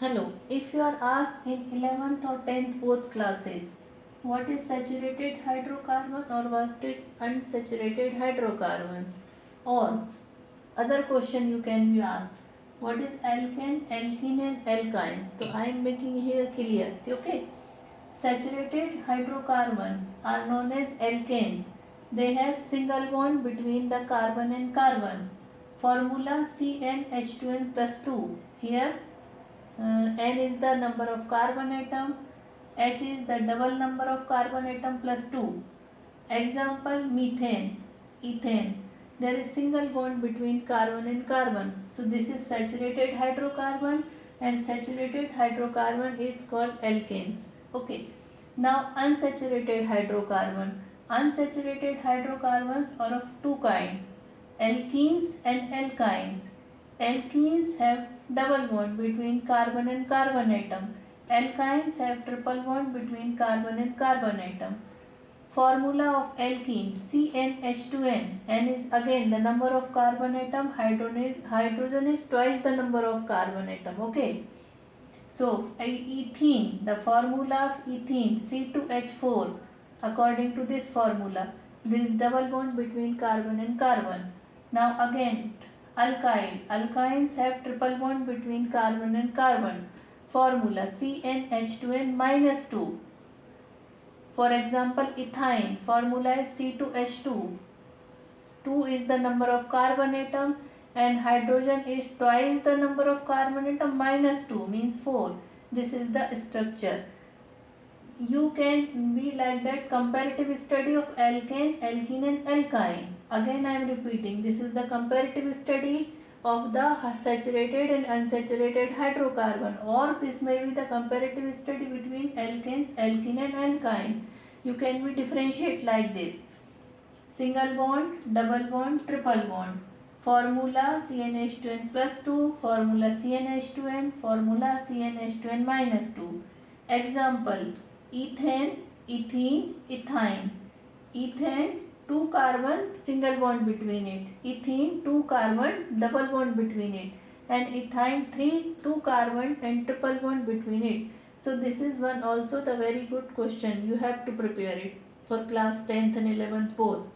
Hello, if you are asked in 11th or 10th both classes, what is saturated hydrocarbon or what is unsaturated hydrocarbons? Or other question you can be asked, what is alkane, alkene and alkynes? So I am making here clear, okay? Saturated hydrocarbons are known as alkanes. They have single bond between the carbon and carbon. Formula CnH2n plus 2. Here N is the number of carbon atom, H is the double number of carbon atom plus 2. Example methane, ethane. There is single bond between carbon and carbon. So this is saturated hydrocarbon and saturated hydrocarbon is called alkanes. Okay. Now unsaturated hydrocarbon. Unsaturated hydrocarbons are of two kinds, alkenes and alkynes. Alkenes have double bond between carbon and carbon atom. Alkynes have triple bond between carbon and carbon atom. Formula of alkene CnH2n. N is again the number of carbon atom. Hydrogen is twice the number of carbon atom. Okay. So ethene, the formula of ethene C2H4. According to this formula, there is double bond between carbon and carbon. Now again alkyl. Alkynes have triple bond between carbon and carbon. Formula CnH2n minus 2. For example, ethyne formula is C2H2. 2 is the number of carbon atom and hydrogen is twice the number of carbon atom minus 2 means 4. This is the structure. You can be like that comparative study of alkane, alkene and alkyne. Again I am repeating, this is the comparative study of the saturated and unsaturated hydrocarbon, or this may be the comparative study between alkanes, alkene and alkyne. You can be differentiate like this: single bond, double bond, triple bond. Formula CnH2n plus 2, formula CnH2n, formula CnH2n minus 2. Example ethane, ethene, ethyne. Ethane 2 carbon single bond between it. Ethene 2 carbon double bond between it. And ethyne 2 carbon and triple bond between it. So this is one also the very good question. You have to prepare it for class 10th and 11th both.